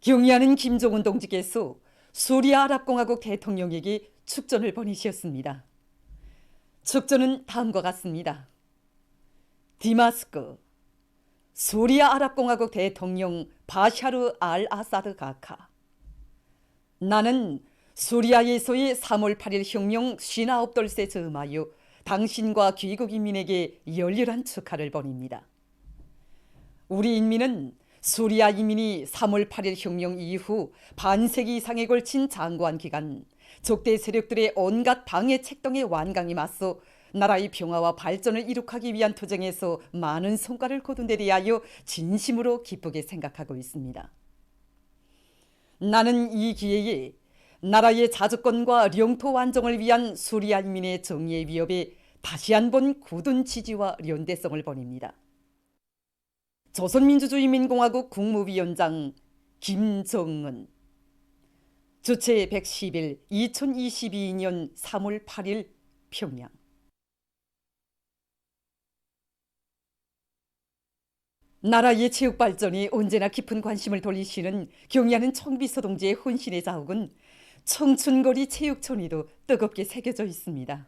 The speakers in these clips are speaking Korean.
경의하는 김정은 동지께서 수리아랍공화국 대통령에게 축전을 보내셨습니다. 축전은 다음과 같습니다. 디마스크, 수리아랍공화국 대통령 바샤르 알 아사드 가카. 나는 수리아에서의 3월 8일 혁명 59돌세 즈음하여 당신과 귀국 인민에게 열렬한 축하를 보냅니다. 우리 인민은 수리아 이민이 3월 8일 혁명 이후 반세기 이상에 걸친 장구한 기간 적대 세력들의 온갖 방해 책동의 완강히 맞서 나라의 평화와 발전을 이룩하기 위한 투쟁에서 많은 성과를 거둔 데 대하여 진심으로 기쁘게 생각하고 있습니다. 나는 이 기회에 나라의 자주권과 영토 완정을 위한 수리아 인민의 정의의 위협에 다시 한번 굳은 지지와 연대성을 보냅니다. 조선민주주의인민공화국 국무위원장 김정은. 주체 110일 2022년 3월 8일 평양. 나라의 체육 발전에 언제나 깊은 관심을 돌리시는 경의하는 청비서 동지의 헌신의 자욱은 청춘거리 체육촌에도 뜨겁게 새겨져 있습니다.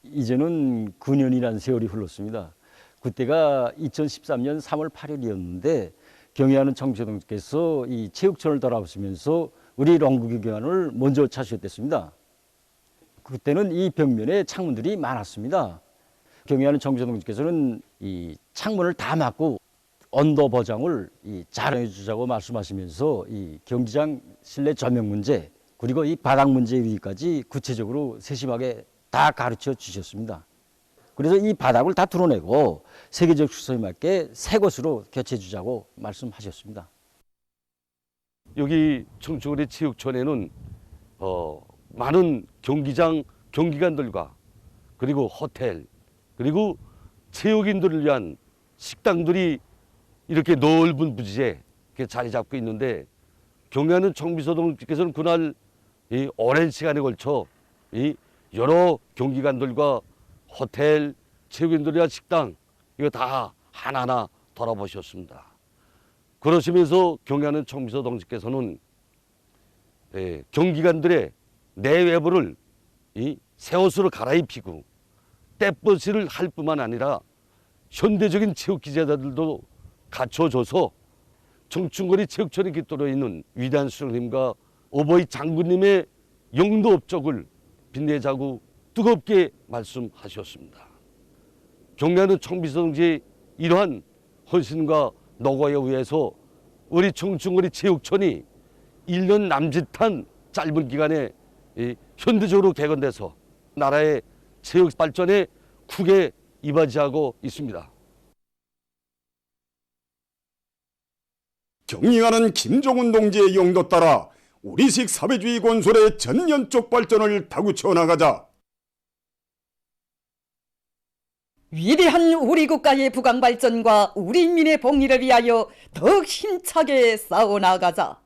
이제는 9년이라는 세월이 흘렀습니다. 그때가 2013년 3월 8일이었는데 경의하는 청비서 동지께서 이 체육촌을 돌아보시면서 우리 롱구기관을 먼저 찾으셨댔습니다. 그때는 이 벽면에 창문들이 많았습니다. 경의하는 청비서 동지께서는 이 창문을 다 막고 언더 보장을 잘 해주자고 말씀하시면서 이 경기장 실내 조명 문제 그리고 이 바닥 문제 여기까지 구체적으로 세심하게 다 가르쳐 주셨습니다. 그래서 이 바닥을 다 뚫어내고 세계적 추세에 맞게 새 것으로 교체해 주자고 말씀하셨습니다. 여기 청춘거리 체육촌에는 많은 경기장, 경기관들과 그리고 호텔 그리고 체육인들을 위한 식당들이 이렇게 넓은 부지에 이렇게 자리 잡고 있는데 경의하는 청비서 동지께서는 그날 이 오랜 시간에 걸쳐 이 여러 경기관들과 호텔, 체육인들을 위한 식당 이거 다 하나하나 돌아보셨습니다. 그러시면서 경의하는 청비서 동지께서는 경기관들의 내외부를 새 옷으로 갈아입히고 떼버시를 할 뿐만 아니라 현대적인 체육기재자들도 갖춰줘서 청춘거리 체육촌에 깃들어 있는 위대한 수령님과 어버이 장군님의 영도 업적을 빛내자고 뜨겁게 말씀하셨습니다. 경의하는 청비서 동지의 이러한 헌신과 노고에 의해서 우리 청춘거리 체육촌이 1년 남짓한 짧은 기간에 현대적으로 개건돼서 나라의 체육 발전에 크게 이바지하고 있습니다. 경의하는 김정은 동지의 영도 따라 우리식 사회주의 건설의 전면적 발전을 다구쳐 나가자. 위대한 우리 국가의 부강 발전과 우리 인민의 복리를 위하여 더욱 힘차게 싸워나가자.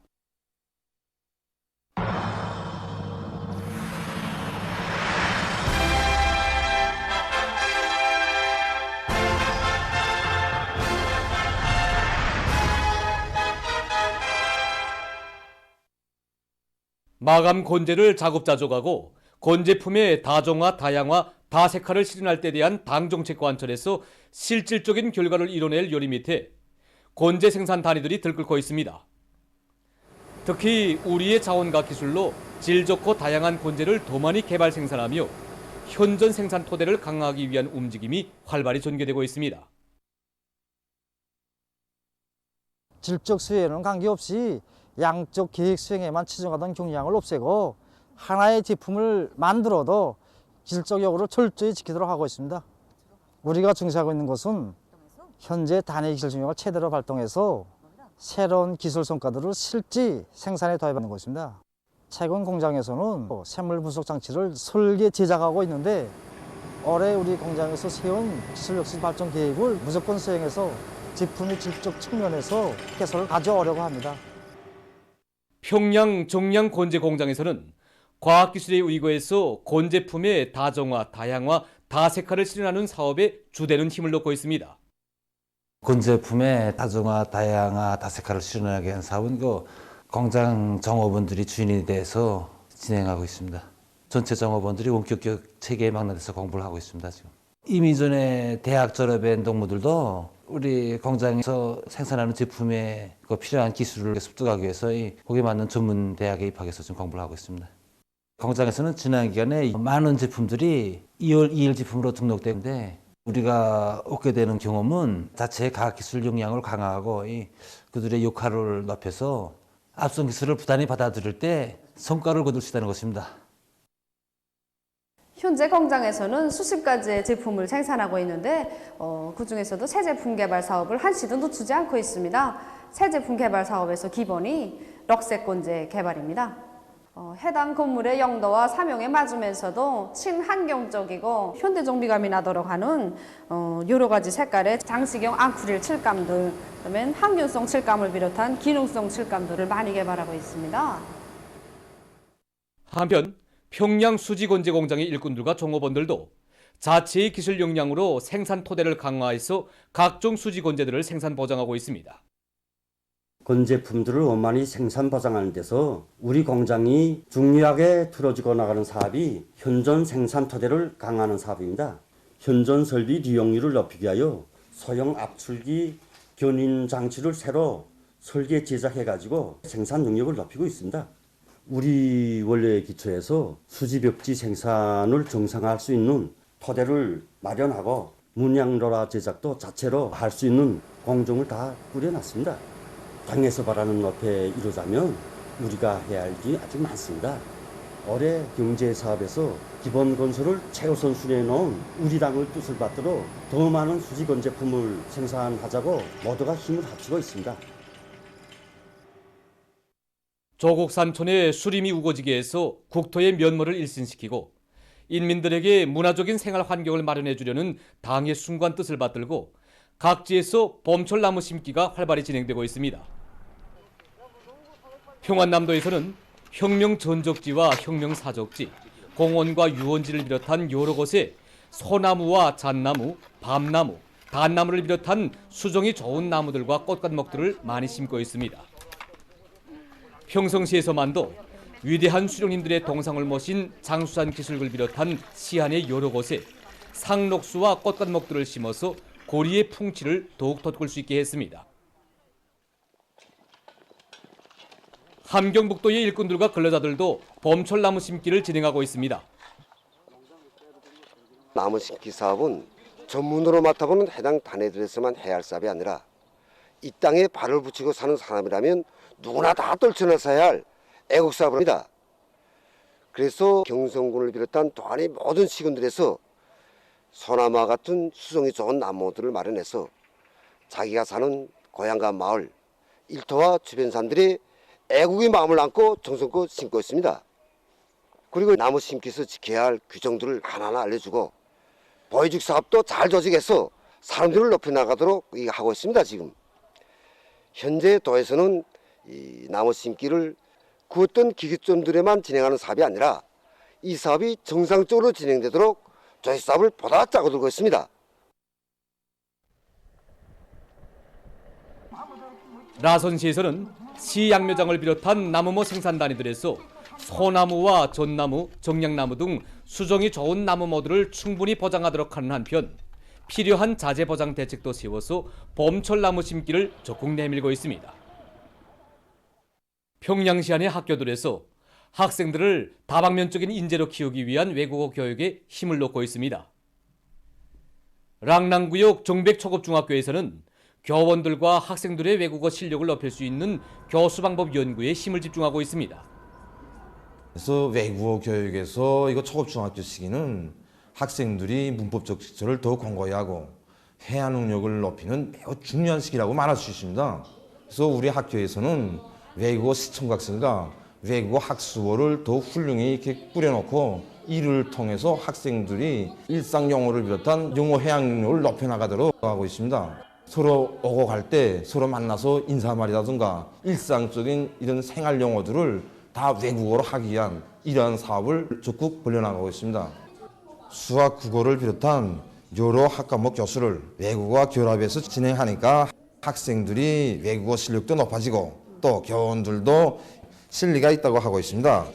마감 건재를 자급자족하고 건재품의 다종화, 다양화, 다색화를 실현할 때 대한 당정책 관철에서 실질적인 결과를 이뤄낼 요리 밑에 건재 생산 단위들이 들끓고 있습니다. 특히 우리의 자원과 기술로 질 좋고 다양한 건재를 더 많이 개발 생산하며 현존 생산 토대를 강화하기 위한 움직임이 활발히 전개되고 있습니다. 질적 수혜에는 관계없이 양적 계획 수행에만 치중하던 경향을 없애고 하나의 제품을 만들어도 질적역으로 철저히 지키도록 하고 있습니다. 우리가 중시하고 있는 것은 현재 단위 기술 중역을 최대로 발동해서 새로운 기술 성과들을 실제 생산에 도입하는 것입니다. 최근 공장에서는 샘물 분석 장치를 설계 제작하고 있는데 올해 우리 공장에서 세운 기술 혁신 발전 계획을 무조건 수행해서 제품의 질적 측면에서 개선을 가져오려고 합니다. 평양 정량 건재 공장에서는 과학기술에 의거해서 건제품의 다정화, 다양화, 다색화를 실현하는 사업에 주되는 힘을 놓고 있습니다. 곤제품의 다종화, 다양화, 다색화를 실현하게 한 사업은 공장 정업원들이 주인이 돼서 진행하고 있습니다. 전체 정업원들이 원격교육 체계에 망라돼서 공부를 하고 있습니다. 지금. 이미 전에 대학 졸업한 동무들도 우리 공장에서 생산하는 제품에 필요한 기술을 습득하기 위해서 거기에 맞는 전문 대학에 입학해서 지금 공부를 하고 있습니다. 공장에서는 지난 기간에 많은 제품들이 2월 제품으로 등록되는데 우리가 얻게 되는 경험은 자체의 과학기술 역량을 강화하고 그들의 역할을 높여서 앞선 기술을 부단히 받아들일 때 성과를 거둘 수 있다는 것입니다. 현재 공장에서는 수십 가지의 제품을 생산하고 있는데 그중에서도 새 제품 개발 사업을 한시도 놓치지 않고 있습니다. 새 제품 개발 사업에서 기본이 럭쇠곤제 개발입니다. 해당 건물의 용도와 사명에 맞으면서도 친환경적이고 현대 정비감이 나도록 하는 여러 가지 색깔의 장식용 앙크릴 칠감들, 그다음에 항균성 칠감을 비롯한 기능성 칠감들을 많이 개발하고 있습니다. 한편 평양 수지곤제 공장의 일꾼들과 종업원들도 자체의 기술 역량으로 생산 토대를 강화해서 각종 수지곤제들을 생산 보장하고 있습니다. 건제품들을 원만히 생산 보장하는 데서 우리 공장이 중요하게 틀어지고 나가는 사업이 현존 생산 토대를 강화하는 사업입니다. 현존 설비利用률을 높이기 위하여 소형 압출기 견인 장치를 새로 설계 제작해가지고 생산 능력을 높이고 있습니다. 우리 원료에 기초해서 수지벽지 생산을 정상화할 수 있는 토대를 마련하고 문양로라 제작도 자체로 할 수 있는 공정을 다 꾸려놨습니다. 당에서 바라는 높에 이루자면 우리가 해야 할 일이 아직 많습니다. 올해 경제사업에서 기본 건설을 최우선 순위에 놓은 우리 당의 뜻을 받들어 더 많은 수지건 제품을 생산하자고 모두가 힘을 합치고 있습니다. 조국 삼촌의 수림이 우거지게 해서 국토의 면모를 일신시키고 인민들에게 문화적인 생활 환경을 마련해 주려는 당의 숭고한 뜻을 받들고 각지에서 봄철 나무 심기가 활발히 진행되고 있습니다. 평안남도에서는 혁명 전적지와 혁명 사적지, 공원과 유원지를 비롯한 여러 곳에 소나무와 잣나무, 밤나무, 단나무를 비롯한 수종이 좋은 나무들과 꽃감목들을 많이 심고 있습니다. 평성시에서만도 위대한 수령님들의 동상을 모신 장수산 기술을 비롯한 시안의 여러 곳에 상록수와 꽃감목들을 심어서 고리의 풍치를 더욱 돋굴 수 있게 했습니다. 함경북도의 일꾼들과 근로자들도 봄철 나무 심기를 진행하고 있습니다. 나무 심기 사업은 전문으로 맡아보는 해당 단회들에서만 해야 할 사업이 아니라 이 땅에 발을 붙이고 사는 사람이라면 누구나 다 떨쳐내서 해야 할 애국사업입니다. 그래서 경성군을 비롯한 도안의 모든 시군들에서 소나무와 같은 수성이 좋은 나무들을 마련해서 자기가 사는 고향과 마을, 일터와 주변 산들이 애국의 마음을 안고 정성껏 심고 있습니다. 그리고 나무 심기에서 지켜야 할 규정들을 하나하나 알려주고 보이직 사업도 잘 조직해서 사람들을 높여나가도록 하고 있습니다. 지금 현재 도에서는 이 나무 심기를 그 어떤 기계점들에만 진행하는 사업이 아니라 이 사업이 정상적으로 진행되도록 조직 사업을 보다 짜고들고 있습니다. 라선시에서는 시 양묘장을 비롯한 나무모 생산단위들에서 소나무와 전나무, 정량나무 등 수종이 좋은 나무모들을 충분히 보장하도록 하는 한편 필요한 자재 보장 대책도 세워서 봄철 나무 심기를 적극 내밀고 있습니다. 평양시 안의 학교들에서 학생들을 다방면적인 인재로 키우기 위한 외국어 교육에 힘을 놓고 있습니다. 랑랑구역 정백초급중학교에서는 교원들과 학생들의 외국어 실력을 높일 수 있는 교수 방법 연구에 힘을 집중하고 있습니다. 그래서 외국어 교육에서 이거 초급중학교 시기는 학생들이 문법적 지식을 더 공고히 하고 회화 능력을 높이는 매우 중요한 시기라고 말할 수 있습니다. 그래서 우리 학교에서는 외국어 시청각성과 외국어 학습어를 더 훌륭히 이렇게 꾸려놓고 이를 통해서 학생들이 일상 영어를 비롯한 영어 회화 능력을 높여나가도록 하고 있습니다. 서로 오고 갈 때 서로 만나서 인사말이라든가 일상적인 이런 생활 용어들을 다 외국어로 하기 위한 이러한 사업을 적극 벌려나가고 있습니다. 수학, 국어를 비롯한 여러 학과목 교수를 외국어와 결합해서 진행하니까 학생들이 외국어 실력도 높아지고 또 교원들도 실리가 있다고 하고 있습니다.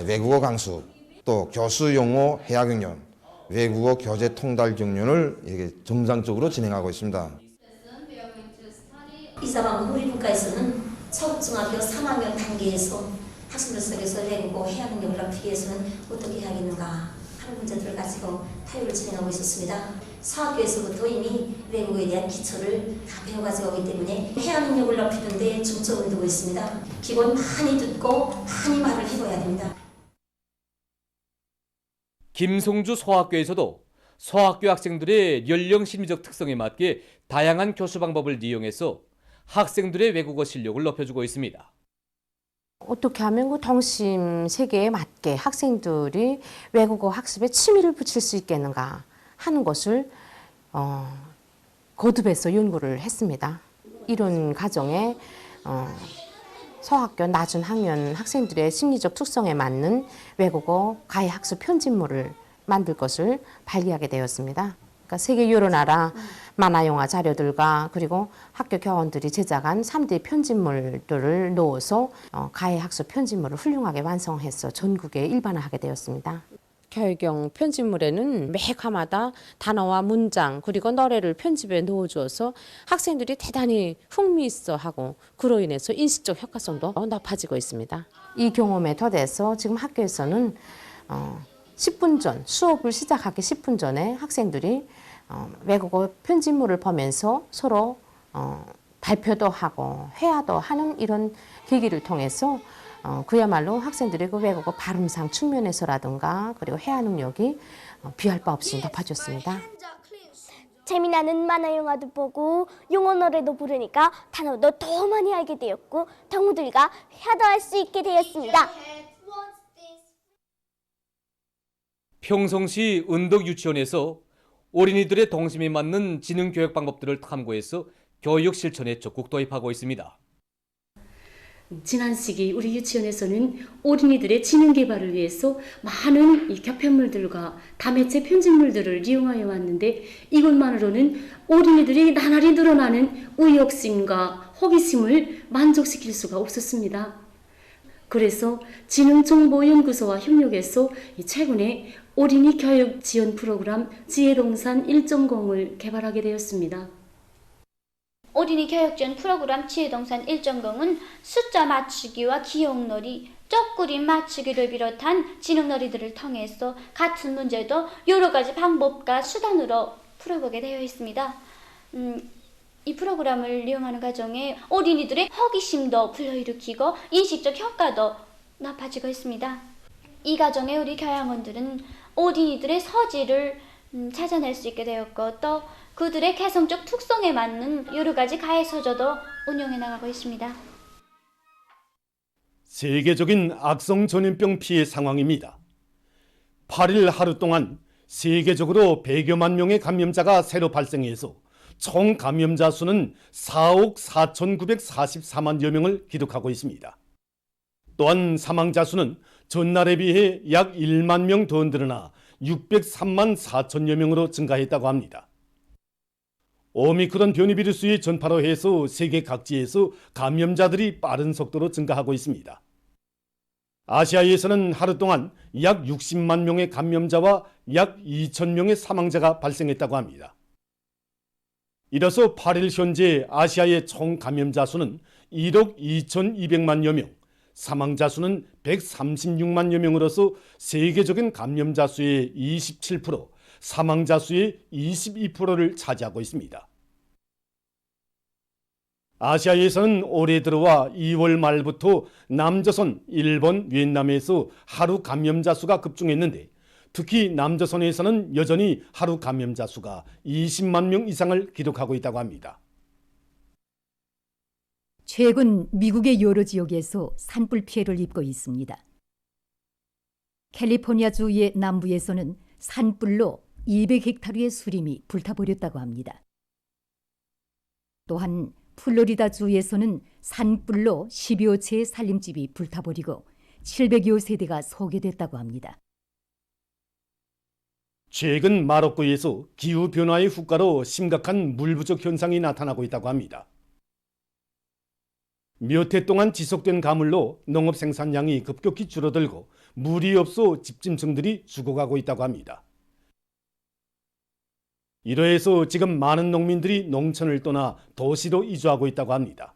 외국어 강수, 또 교수 용어 회화 경연, 외국어 교재 통달 경연을 이렇게 정상적으로 진행하고 있습니다. 이사방 우리 국가에서는 서울중학교 3학년 단계에서 학생들 속에서 외국어 회화 능력을 높이기 위해서는 어떻게 해야겠는가 하는 문제들을 가지고 타협을 진행하고 있었습니다. 사학교에서부터 이미 외국어에 대한 기초를 다 배워가지고 오기 때문에 회화 능력을 높이는 데 중점을 두고 있습니다. 기본 많이 듣고 많이 말을 해봐야 됩니다. 김송주 소학교에서도 소학교 학생들의 연령 심리적 특성에 맞게 다양한 교수 방법을 이용해서 학생들의 외국어 실력을 높여주고 있습니다. 어떻게 하면 그 동심 세계에 맞게 학생들이 외국어 학습에 취미를 붙일 수 있겠는가 하는 것을 거듭해서 연구를 했습니다. 이런 과정에 서학교 낮은 학년 학생들의 심리적 특성에 맞는 외국어 가해 학습 편집물을 만들 것을 발기하게 되었습니다. 그러니까 세계 여러 나라 만화 영화 자료들과 그리고 학교 교원들이 제작한 3D 편집물들을 넣어서 가해 학습 편집물을 훌륭하게 완성해서 전국에 일반화하게 되었습니다. 교육용 편집물에는 매 화마다 단어와 문장 그리고 노래를 편집에 넣어주어서 학생들이 대단히 흥미있어하고 그로 인해서 인식적 효과성도 높아지고 있습니다. 이 경험에 더해서 지금 학교에서는 10분 전, 수업을 시작하기 10분 전에 학생들이 외국어 편집물을 보면서 서로 발표도 하고 회화도 하는 이런 계기를 통해서 그야말로 학생들의 그 외국어 발음상 측면에서라든가 그리고 회화 능력이 비할 바 없이 높아졌습니다. 재미나는 만화 영화도 보고 영어 노래도 부르니까 단어도 더 많이 알게 되었고 동무들과 회화도 할 수 있게 되었습니다. 평성시 은덕유치원에서 어린이들의 동심에 맞는 지능 교육 방법들을 탐구해서 교육 실천에 적극 도입하고 있습니다. 지난 시기 우리 유치원에서는 어린이들의 지능 개발을 위해서 많은 이 교편물들과 다매체 편집물들을 이용하여 왔는데 이것만으로는 어린이들이 나날이 늘어나는 의욕심과 호기심을 만족시킬 수가 없었습니다. 그래서 지능정보연구소와 협력해서 최근에 어린이 교육 지원 프로그램 지혜동산 1.0을 개발하게 되었습니다. 어린이 교육 지원 프로그램 지혜동산 1.0은 숫자 맞추기와 기억놀이, 쪽그림 맞추기를 비롯한 지능놀이들을 통해서 같은 문제도 여러 가지 방법과 수단으로 풀어보게 되어 있습니다. 이 프로그램을 이용하는 과정에 어린이들의 호기심도 불러일으키고 인식적 효과도 높아지고 있습니다. 이 과정에 우리 교양원들은 어린이들의 소질을 찾아낼 수 있게 되었고 또 그들의 개성적 특성에 맞는 여러 가지 가해 서적도 운영해 나가고 있습니다. 세계적인 악성 전염병 피해 상황입니다. 8일 하루 동안 세계적으로 100여만 명의 감염자가 새로 발생해서 총 감염자 수는 4억 4,944만여 명을 기록하고 있습니다. 또한 사망자 수는 전날에 비해 약 1만 명 더 늘어나 603만 4천여 명으로 증가했다고 합니다. 오미크론 변이 비루스의 전파로 해서 세계 각지에서 감염자들이 빠른 속도로 증가하고 있습니다. 아시아에서는 하루 동안 약 60만 명의 감염자와 약 2천 명의 사망자가 발생했다고 합니다. 이로써 8일 현재 아시아의 총 감염자 수는 1억 2,200만여 명, 사망자 수는 136만여 명으로서 세계적인 감염자 수의 27%, 사망자 수의 22%를 차지하고 있습니다. 아시아에서는 올해 들어와 2월 말부터 남조선, 일본, 베트남에서 하루 감염자 수가 급증했는데 특히 남조선에서는 여전히 하루 감염자 수가 20만 명 이상을 기록하고 있다고 합니다. 최근 미국의 여러 지역에서 산불 피해를 입고 있습니다. 캘리포니아주의 남부에서는 산불로 200헥타르의 수림이 불타버렸다고 합니다. 또한 플로리다주에서는 산불로 10여 채의 살림집이 불타버리고 700여 세대가 소개됐다고 합니다. 최근 마로코에서 기후변화의 후과로 심각한 물 부족 현상이 나타나고 있다고 합니다. 몇 해 동안 지속된 가물로 농업 생산량이 급격히 줄어들고 물이 없어 집짐승들이 죽어가고 있다고 합니다. 이러해서 지금 많은 농민들이 농촌을 떠나 도시로 이주하고 있다고 합니다.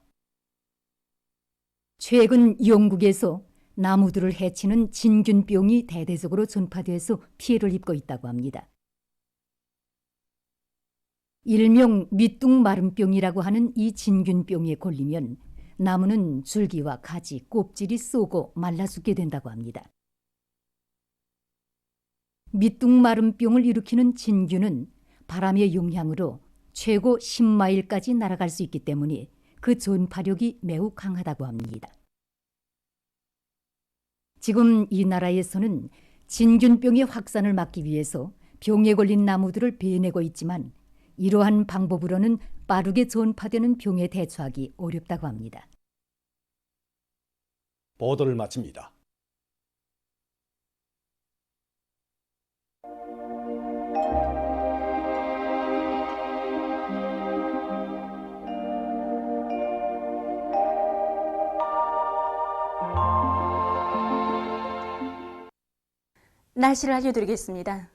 최근 영국에서 나무들을 해치는 진균병이 대대적으로 전파돼서 피해를 입고 있다고 합니다. 일명 밑둥마름병이라고 하는 이 진균병에 걸리면 나무는 줄기와 가지, 껍질이 쏘고 말라 죽게 된다고 합니다. 밑둥마름병을 일으키는 진균은 바람의 영향으로 최고 10마일까지 날아갈 수 있기 때문에 그 전파력이 매우 강하다고 합니다. 지금 이 나라에서는 진균병의 확산을 막기 위해서 병에 걸린 나무들을 베내고 있지만 이러한 방법으로는 빠르게 전파되는 병에 대처하기 어렵다고 합니다. 보도를 마칩니다. 날씨를 알려드리겠습니다.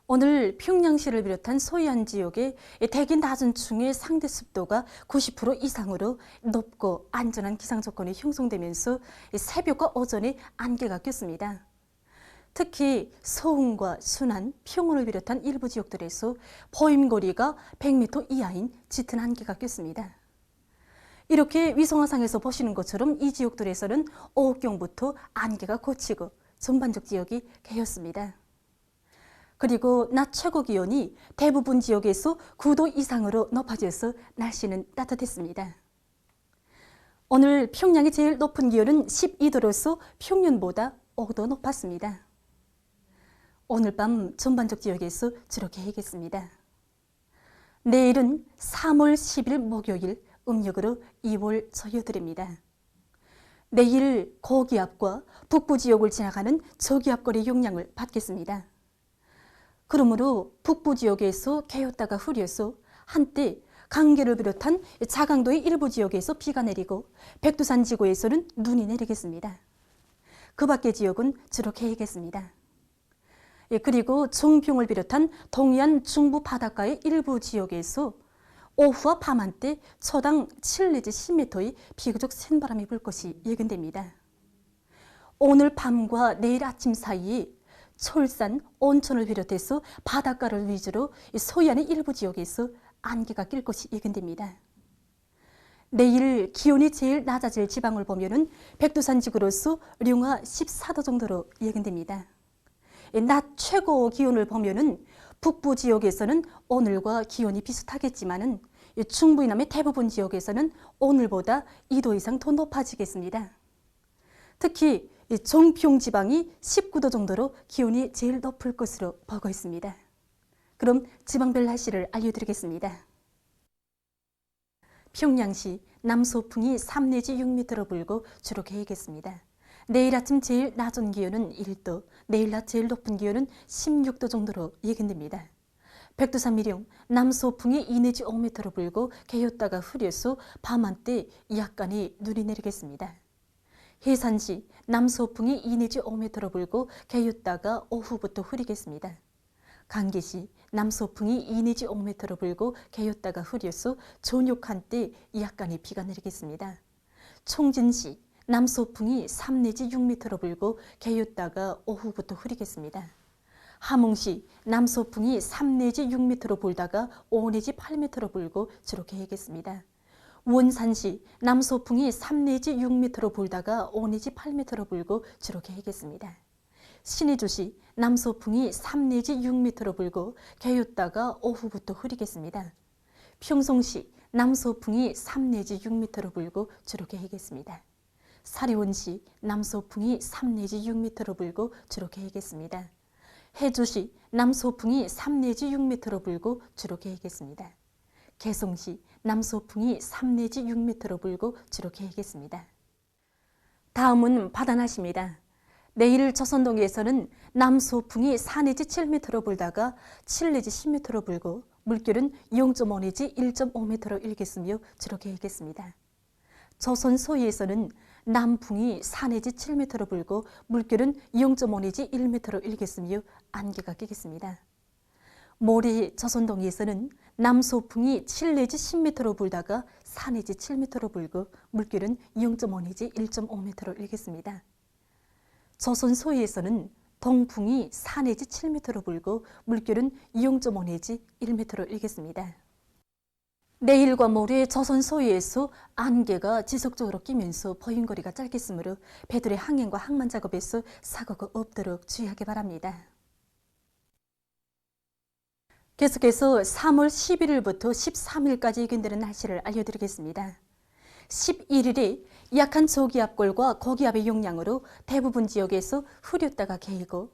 오늘 평양시를 비롯한 소해안 지역의 대기 낮은 층의 상대 습도가 90% 이상으로 높고 안전한 기상 조건이 형성되면서 새벽과 오전에 안개가 꼈습니다. 특히 서운과 순안, 평원을 비롯한 일부 지역들에서 포임거리가 100m 이하인 짙은 안개가 꼈습니다. 이렇게 위성화상에서 보시는 것처럼 이 지역들에서는 오후경부터 안개가 걷히고 전반적 지역이 개였습니다. 그리고 낮 최고 기온이 대부분 지역에서 9도 이상으로 높아져서 날씨는 따뜻했습니다. 오늘 평양의 제일 높은 기온은 12도로서 평년보다 5도 높았습니다. 오늘 밤 전반적 지역에서 주로 개겠습니다. 내일은 3월 10일 목요일 음력으로 2월 초여들입니다. 내일 고기압과 북부 지역을 지나가는 저기압거리 영향을 받겠습니다. 그러므로 북부 지역에서 개였다가 흐려서 한때 강계를 비롯한 자강도의 일부 지역에서 비가 내리고 백두산 지구에서는 눈이 내리겠습니다. 그 밖의 지역은 주로 개겠습니다. 그리고 종평을 비롯한 동해안 중부 바닷가의 일부 지역에서 오후와 밤한때 초당 7 내지 10m의 비교적 센 바람이 불 것이 예견됩니다. 오늘 밤과 내일 아침 사이에 철산, 온천을 비롯해서 바닷가를 위주로 서해안의 일부 지역에서 안개가 낄 것이 예견됩니다. 내일 기온이 제일 낮아질 지방을 보면은 백두산 지구로서 령화 14도 정도로 예견됩니다. 낮 최고 기온을 보면은 북부 지역에서는 오늘과 기온이 비슷하겠지만은 중부 이남의 대부분 지역에서는 오늘보다 2도 이상 더 높아지겠습니다. 특히 종평 지방이 19도 정도로 기온이 제일 높을 것으로 보고 있습니다. 그럼 지방별 날씨를 알려드리겠습니다. 평양시 남소풍이 3 내지 6m로 불고 주로 개겠습니다. 내일 아침 제일 낮은 기온은 1도, 내일 낮 제일 높은 기온은 16도 정도로 예견됩니다. 백두산 미령 남소풍이 2 내지 5m로 불고 개였다가 흐려서 밤한때 약간의 눈이 내리겠습니다. 해산시 남소풍이 2 내지 5m로 불고 개였다가 오후부터 흐리겠습니다. 강계시 남소풍이 2 내지 5m로 불고 개였다가 흐려서 저녁 한때 약간의 비가 내리겠습니다. 총진시 남소풍이 3 내지 6m로 불고 개였다가 오후부터 흐리겠습니다. 함흥시 남소풍이 3 내지 6m로 불다가 5 내지 8m로 불고 주로 개겠습니다. 원산시 남소풍이 3 내지 6m로 불다가 5 내지 8m로 불고 주로 개겠습니다. 신의주시 남소풍이 3 내지 6m로 불고 개였다가 오후부터 흐리겠습니다. 평송시 남소풍이 3 내지 6m로 불고 주로 개겠습니다. 사리원시 남소풍이 3 내지 6m로 불고 주로 개겠습니다. 해주시 남소풍이 3 내지 6m로 불고 주로 개겠습니다. 개성시 남소풍이 3 내지 6m로 불고 주로 개겠습니다. 다음은 바다날씨입니다. 내일 조선동해에서는 남소풍이 4 내지 7m로 불다가 7 내지 10m로 불고 물결은 0.5 내지 1.5m로 일겠으며 주로 개겠습니다. 조선 소위에서는 남풍이 4 내지 7m로 불고 물결은 0.5 내지 1m로 일겠으며 안개가 끼겠습니다. 모레 조선동해에서는 남소풍이 7 내지 10m로 불다가 4 내지 7m로 불고 물결은 0.5 내지 1.5m로 일겠습니다. 조선 소위에서는 동풍이 4 내지 7m로 불고 물결은 0.5 내지 1m로 일겠습니다. 내일과 모레 조선 소위에서 안개가 지속적으로 끼면서 보행거리가 짧겠으므로 배들의 항행과 항만 작업에서 사고가 없도록 주의하기 바랍니다. 계속해서 3월 11일부터 13일까지 예견되는 날씨를 알려드리겠습니다. 11일에 약한 저기압골과 고기압의 영향으로 대부분 지역에서 흐렸다가 개이고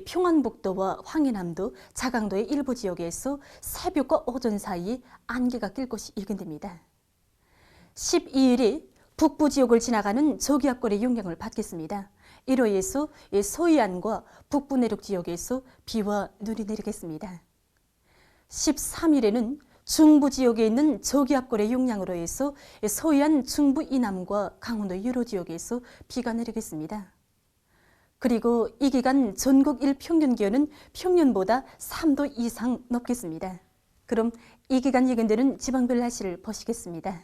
평안북도와 황해남도, 자강도의 일부 지역에서 새벽과 오전 사이에 안개가 낄 것이 예견됩니다. 12일에 북부 지역을 지나가는 저기압골의 영향을 받겠습니다. 이로 인해서 서해안과 북부 내륙 지역에서 비와 눈이 내리겠습니다. 13일에는 중부 지역에 있는 저기압골의 영향으로 해서 서해안 중부 이남과 강원도 여러 지역에서 비가 내리겠습니다. 그리고 이 기간 전국 일평균 기온은 평년보다 3도 이상 높겠습니다. 그럼 이 기간 예견되는 지방별 날씨를 보시겠습니다.